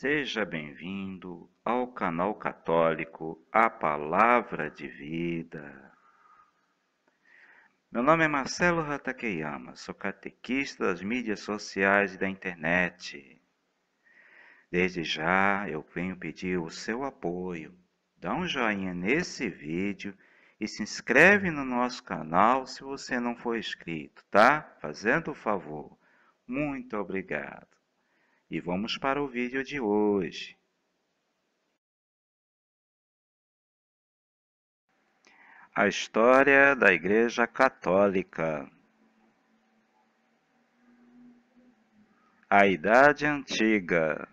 Seja bem-vindo ao canal católico A Palavra de Vida. Meu nome é Marcelo Hatakeyama, sou catequista das mídias sociais e da internet. Desde já eu venho pedir o seu apoio. Dá um joinha nesse vídeo e se inscreve no nosso canal se você não for inscrito, tá? Fazendo o favor. Muito obrigado. E vamos para o vídeo de hoje. A história da Igreja Católica. A Idade Antiga.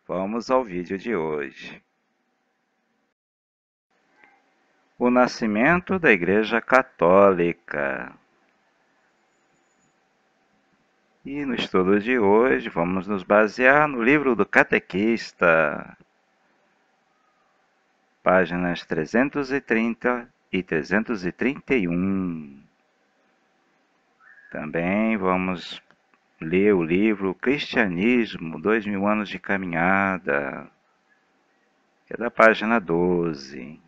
Vamos ao vídeo de hoje. O nascimento da Igreja Católica. E no estudo de hoje vamos nos basear no livro do Catequista, páginas 330 e 331. Também vamos ler o livro Cristianismo, 2000 anos de caminhada, que é da página 12.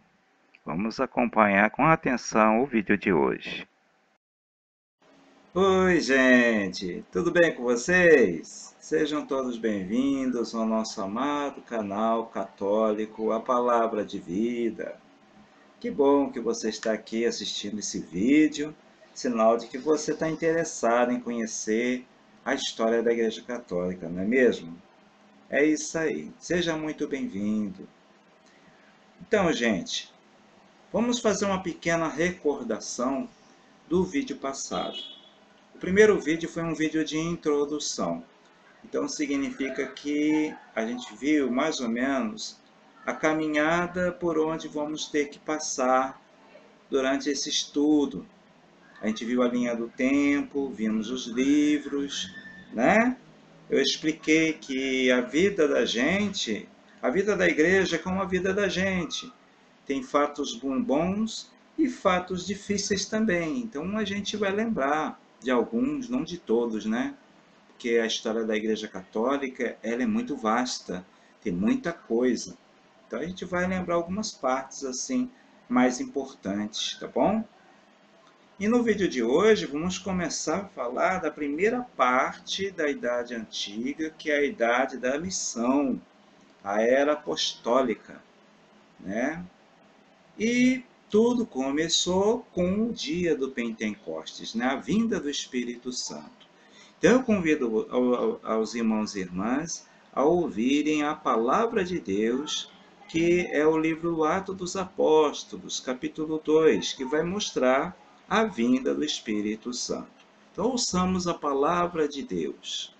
Vamos acompanhar com atenção o vídeo de hoje. Oi, gente! Tudo bem com vocês? Sejam todos bem-vindos ao nosso amado canal católico A Palavra de Vida. Que bom que você está aqui assistindo esse vídeo, sinal de que você está interessado em conhecer a história da Igreja Católica, não é mesmo? É isso aí, seja muito bem-vindo. Então, gente, vamos fazer uma pequena recordação do vídeo passado. O primeiro vídeo foi um vídeo de introdução. Então, significa que a gente viu mais ou menos a caminhada por onde vamos ter que passar durante esse estudo. A gente viu a linha do tempo, vimos os livros, né? Eu expliquei que a vida da gente, a vida da igreja é como a vida da gente. Tem fatos bons e fatos difíceis também. Então a gente vai lembrar de alguns, não de todos, né? Porque a história da Igreja Católica, ela é muito vasta, tem muita coisa. Então a gente vai lembrar algumas partes assim mais importantes, tá bom? E no vídeo de hoje vamos começar a falar da primeira parte da Idade Antiga, que é a Idade da Missão, a Era Apostólica, né? E tudo começou com o dia do Pentecostes, né? A vinda do Espírito Santo. Então eu convido aos irmãos e irmãs a ouvirem a palavra de Deus, que é o livro Atos dos Apóstolos, capítulo 2, que vai mostrar a vinda do Espírito Santo. Então ouçamos a palavra de Deus.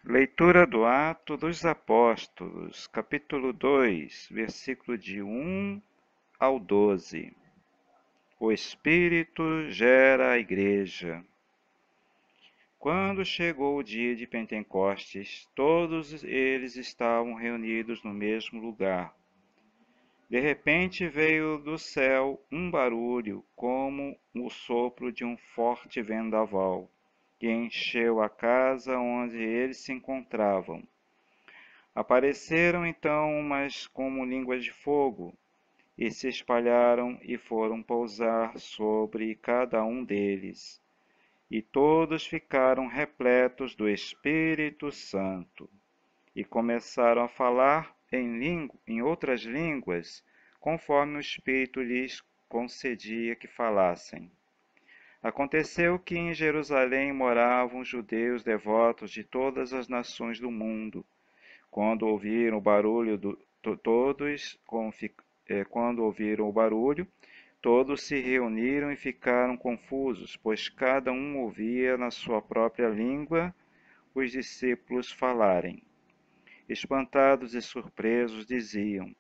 Leitura do Atos dos Apóstolos, capítulo 2, versículo de 1 ao 12. O Espírito gera a Igreja. Quando chegou o dia de Pentecostes, todos eles estavam reunidos no mesmo lugar. De repente veio do céu um barulho, como o sopro de um forte vendaval, que encheu a casa onde eles se encontravam. Apareceram então umas como línguas de fogo, e se espalharam e foram pousar sobre cada um deles. E todos ficaram repletos do Espírito Santo, e começaram a falar em outras línguas, conforme o Espírito lhes concedia que falassem. Aconteceu que em Jerusalém moravam judeus devotos de todas as nações do mundo. Quando ouviram o barulho, todos se reuniram e ficaram confusos, pois cada um ouvia na sua própria língua os discípulos falarem. Espantados e surpresos, diziam: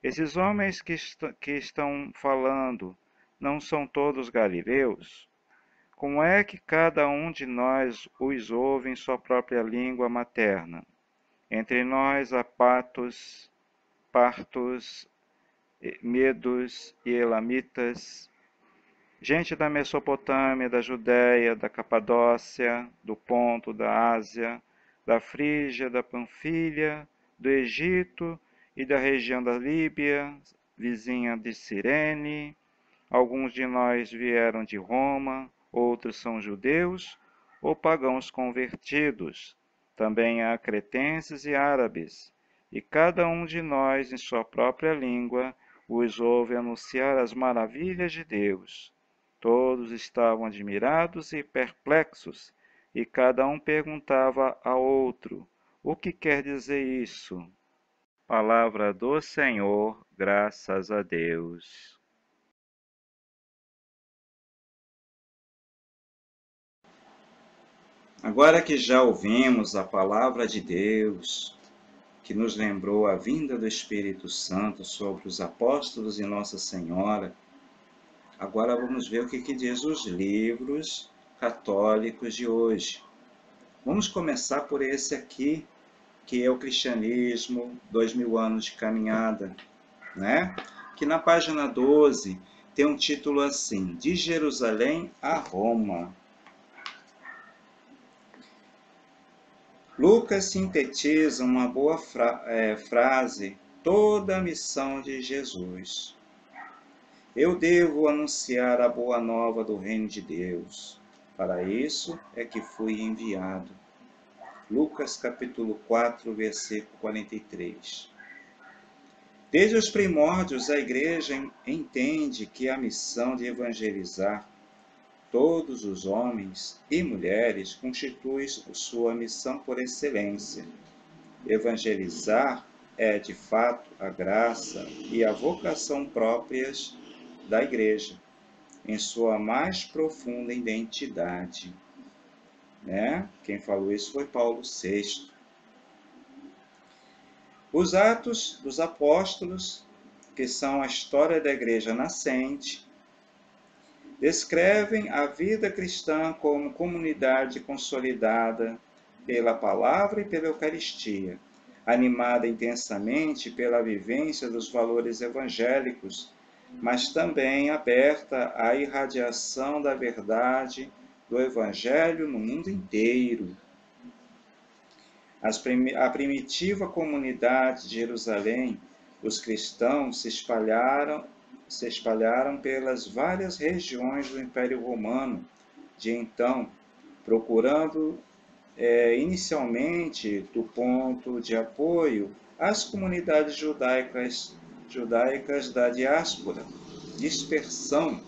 Esses homens que estão falando não são todos galileus? Como é que cada um de nós os ouve em sua própria língua materna? Entre nós há partos, medos e elamitas, gente da Mesopotâmia, da Judéia, da Capadócia, do Ponto, da Ásia, da Frígia, da Panfilha, do Egito e da região da Líbia, vizinha de Cirene. Alguns de nós vieram de Roma, outros são judeus ou pagãos convertidos. Também há cretenses e árabes, e cada um de nós, em sua própria língua, os ouve anunciar as maravilhas de Deus. Todos estavam admirados e perplexos, e cada um perguntava ao outro: o que quer dizer isso? Palavra do Senhor, graças a Deus. Agora que já ouvimos a palavra de Deus, que nos lembrou a vinda do Espírito Santo sobre os apóstolos e Nossa Senhora, agora vamos ver o que diz os livros católicos de hoje. Vamos começar por esse aqui, que é o Cristianismo, 2000 anos de caminhada, né? Que na página 12 tem um título assim: De Jerusalém a Roma. Lucas sintetiza uma boa frase, toda a missão de Jesus. Eu devo anunciar a boa nova do reino de Deus. Para isso é que fui enviado. Lucas capítulo 4, versículo 43. Desde os primórdios, a Igreja entende que a missão de evangelizar todos os homens e mulheres constitui sua missão por excelência. Evangelizar é, de fato, a graça e a vocação próprias da Igreja, em sua mais profunda identidade. Né? Quem falou isso foi Paulo VI. Os Atos dos Apóstolos, que são a história da Igreja nascente, descrevem a vida cristã como comunidade consolidada pela palavra e pela Eucaristia, animada intensamente pela vivência dos valores evangélicos, mas também aberta à irradiação da verdade do Evangelho no mundo inteiro. A primitiva comunidade de Jerusalém, os cristãos se espalharam pelas várias regiões do Império Romano de então, procurando inicialmente do ponto de apoio às comunidades judaicas da diáspora, dispersão,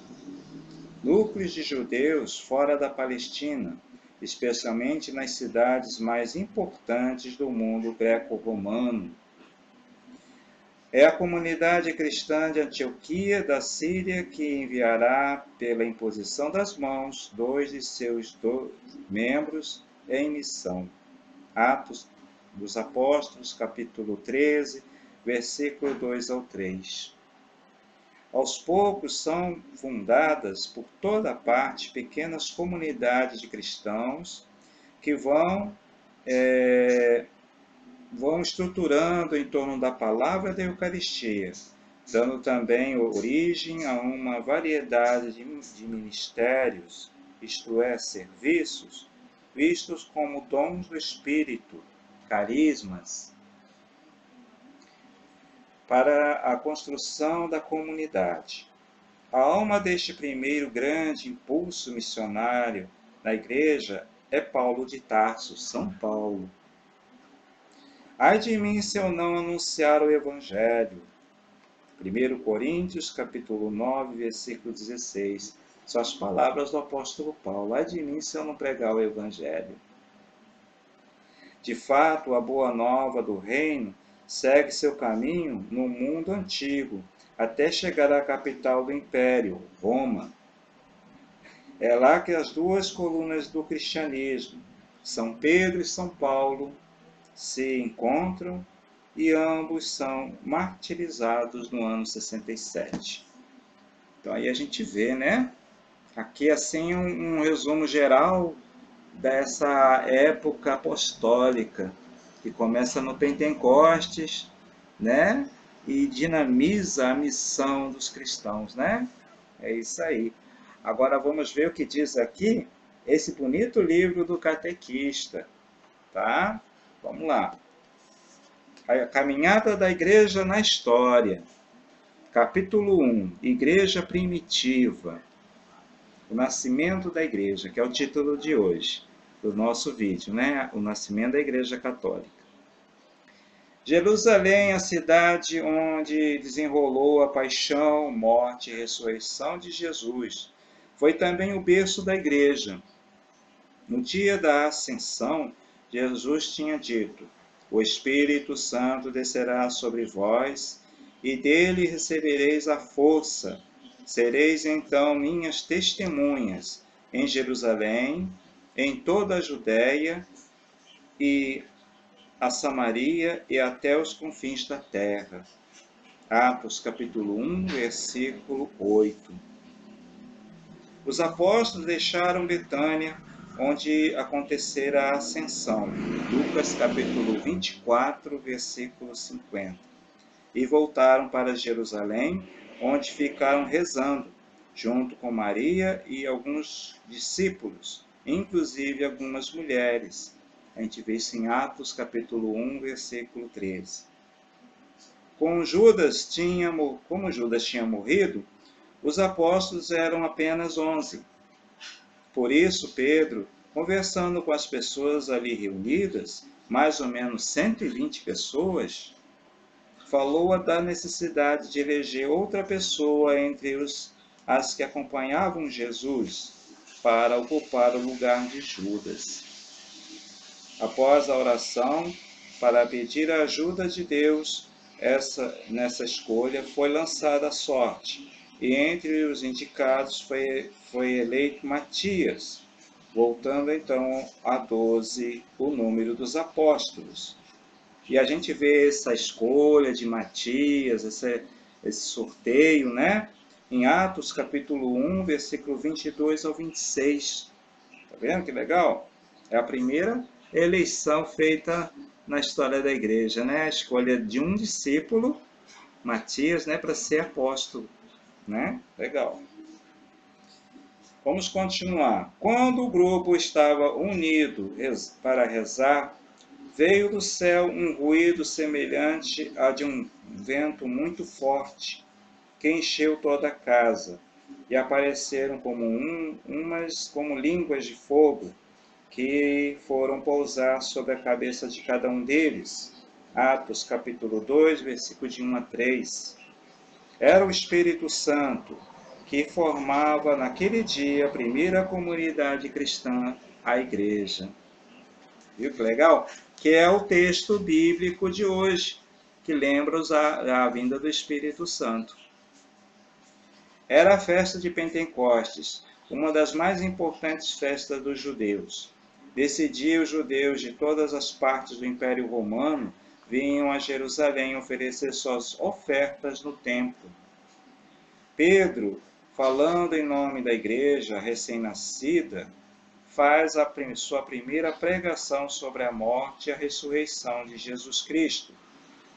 núcleos de judeus fora da Palestina, especialmente nas cidades mais importantes do mundo greco-romano. É a comunidade cristã de Antioquia, da Síria, que enviará, pela imposição das mãos, 2 de seus membros em missão. Atos dos Apóstolos, capítulo 13, versículo 2 ao 3. Aos poucos são fundadas por toda parte pequenas comunidades de cristãos que vão estruturando em torno da palavra da Eucaristia, dando também origem a uma variedade de ministérios, isto é, serviços, vistos como dons do Espírito, carismas, para a construção da comunidade. A alma deste primeiro grande impulso missionário na Igreja é Paulo de Tarso, São Paulo. Ai de mim se eu não anunciar o Evangelho. 1 Coríntios, capítulo 9, versículo 16. São as palavras do apóstolo Paulo. Ai de mim se eu não pregar o Evangelho. De fato, a boa nova do reino segue seu caminho no mundo antigo, até chegar à capital do império, Roma. É lá que as duas colunas do cristianismo, São Pedro e São Paulo, se encontram e ambos são martirizados no ano 67. Então aí a gente vê, né? Aqui assim um resumo geral dessa época apostólica, que começa no Pentecostes, né? E dinamiza a missão dos cristãos, né? É isso aí. Agora vamos ver o que diz aqui esse bonito livro do catequista, tá? Vamos lá. A caminhada da igreja na história. Capítulo 1. Igreja primitiva. O nascimento da igreja, que é o título de hoje, do nosso vídeo, né? O nascimento da igreja católica. Jerusalém, a cidade onde desenrolou a paixão, morte e ressurreição de Jesus, foi também o berço da igreja. No dia da ascensão, Jesus tinha dito: o Espírito Santo descerá sobre vós, e dele recebereis a força. Sereis então minhas testemunhas em Jerusalém, em toda a Judéia e a Samaria e até os confins da terra. Atos capítulo 1, versículo 8. Os apóstolos deixaram Betânia, onde acontecera a ascensão. Lucas capítulo 24, versículo 50. E voltaram para Jerusalém, onde ficaram rezando, junto com Maria e alguns discípulos, inclusive algumas mulheres. A gente vê isso em Atos capítulo 1, versículo 13. Como Judas tinha morrido, os apóstolos eram apenas 11. Por isso, Pedro, conversando com as pessoas ali reunidas, mais ou menos 120 pessoas, falou da necessidade de eleger outra pessoa entre as que acompanhavam Jesus para ocupar o lugar de Judas. Após a oração, para pedir a ajuda de Deus, nessa escolha foi lançada a sorte, e entre os indicados foi eleito Matias, voltando então a 12, o número dos apóstolos. E a gente vê essa escolha de Matias, esse sorteio, né? Em Atos capítulo 1, versículo 22 ao 26. Tá vendo que legal? É a primeira eleição feita na história da igreja, né? A escolha de um discípulo, Matias, né, para ser apóstolo, né? Legal. Vamos continuar. Quando o grupo estava unido para rezar, veio do céu um ruído semelhante a de um vento muito forte, que encheu toda a casa, e apareceram como línguas de fogo, que foram pousar sobre a cabeça de cada um deles. Atos capítulo 2, versículo de 1 a 3. Era o Espírito Santo, que formava naquele dia a primeira comunidade cristã, a igreja. Viu que legal? Que é o texto bíblico de hoje, que lembra a vinda do Espírito Santo. Era a festa de Pentecostes, uma das mais importantes festas dos judeus. Nesse dia, os judeus de todas as partes do Império Romano vinham a Jerusalém oferecer suas ofertas no templo. Pedro, falando em nome da igreja recém-nascida, faz sua primeira pregação sobre a morte e a ressurreição de Jesus Cristo,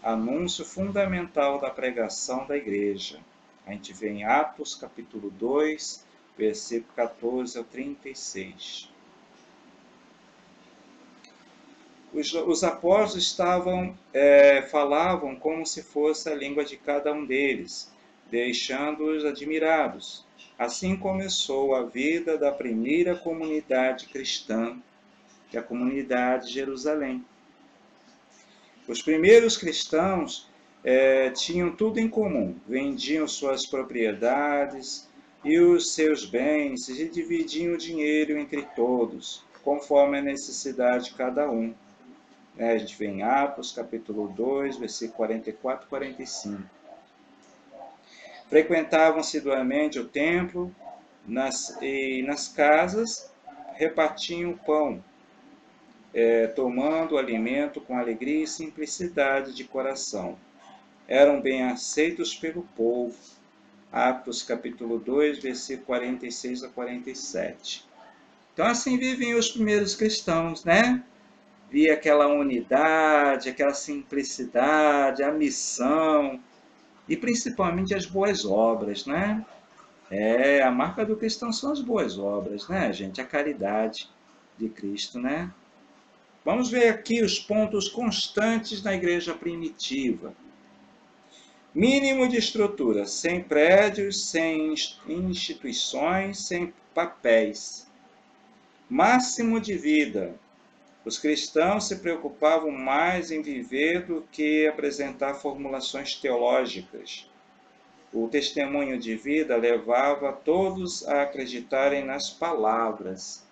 anúncio fundamental da pregação da igreja. A gente vê em Atos capítulo 2, versículo 14 ao 36. Os apóstolos falavam como se fosse a língua de cada um deles, deixando-os admirados. Assim começou a vida da primeira comunidade cristã, que é a comunidade de Jerusalém. Os primeiros cristãos tinham tudo em comum, vendiam suas propriedades e os seus bens e dividiam o dinheiro entre todos, conforme a necessidade de cada um. A gente vê em Atos, capítulo 2, versículo 44 e 45. Frequentavam assiduamente o templo e nas casas repartiam o pão, tomando o alimento com alegria e simplicidade de coração. Eram bem aceitos pelo povo. Atos capítulo 2, versículo 46 a 47. Então assim vivem os primeiros cristãos, né? Via aquela unidade, aquela simplicidade, a missão e principalmente as boas obras, né? A marca do cristão são as boas obras, né, gente? A caridade de Cristo, né? Vamos ver aqui os pontos constantes na igreja primitiva. Mínimo de estrutura, sem prédios, sem instituições, sem papéis. Máximo de vida. Os cristãos se preocupavam mais em viver do que apresentar formulações teológicas. O testemunho de vida levava todos a acreditarem nas palavras.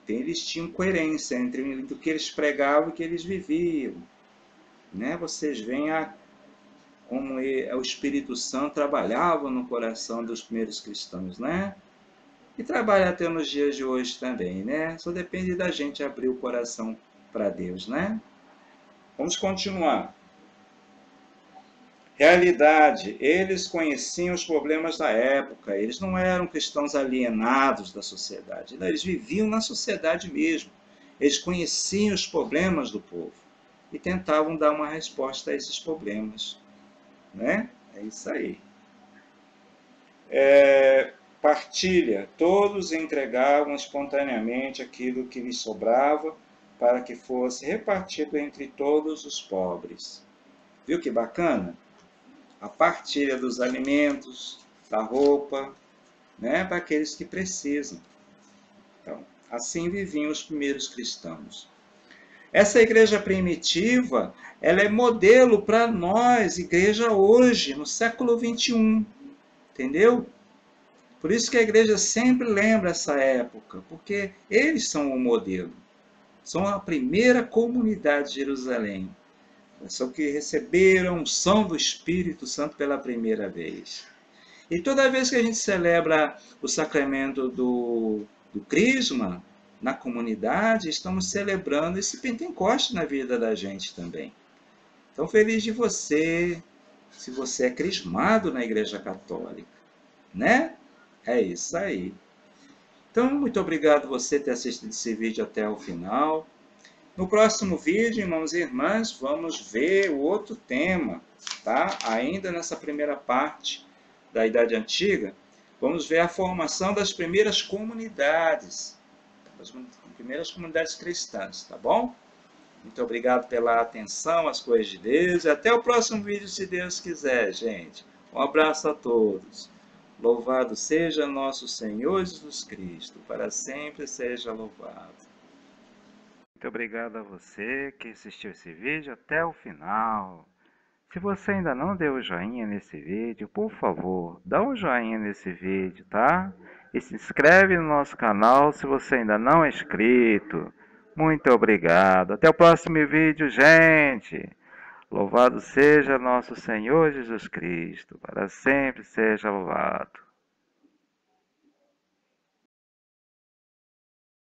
Então, eles tinham coerência entre o que eles pregavam e o que eles viviam. Né? Vocês veem como o Espírito Santo trabalhava no coração dos primeiros cristãos, né? E trabalha até nos dias de hoje também, né? Só depende da gente abrir o coração para Deus, né? Vamos continuar. Realidade, eles conheciam os problemas da época, eles não eram cristãos alienados da sociedade, eles viviam na sociedade mesmo, eles conheciam os problemas do povo e tentavam dar uma resposta a esses problemas, né? É isso aí. Partilha, todos entregavam espontaneamente aquilo que lhes sobrava para que fosse repartido entre todos os pobres. Viu que bacana? A partilha dos alimentos, da roupa, né, para aqueles que precisam. Então, assim viviam os primeiros cristãos. Essa igreja primitiva, ela é modelo para nós, igreja hoje, no século 21, entendeu? Por isso que a igreja sempre lembra essa época, porque eles são o modelo. São a primeira comunidade de Jerusalém. São que receberam a unção do Espírito Santo pela primeira vez. E toda vez que a gente celebra o sacramento do Crisma na comunidade, estamos celebrando esse Pentecoste na vida da gente também. Então, feliz de você, se você é crismado na Igreja Católica, né? É isso aí. Então, muito obrigado você ter assistido esse vídeo até o final. No próximo vídeo, irmãos e irmãs, vamos ver o outro tema, tá? Ainda nessa primeira parte da Idade Antiga, vamos ver a formação das primeiras comunidades, das primeiras comunidades cristãs, tá bom? Muito obrigado pela atenção às coisas de Deus e até o próximo vídeo, se Deus quiser, gente. Um abraço a todos. Louvado seja nosso Senhor Jesus Cristo, para sempre seja louvado. Muito obrigado a você que assistiu esse vídeo até o final. Se você ainda não deu o joinha nesse vídeo, por favor, dá um joinha nesse vídeo, tá? E se inscreve no nosso canal se você ainda não é inscrito. Muito obrigado. Até o próximo vídeo, gente. Louvado seja nosso Senhor Jesus Cristo, para sempre seja louvado.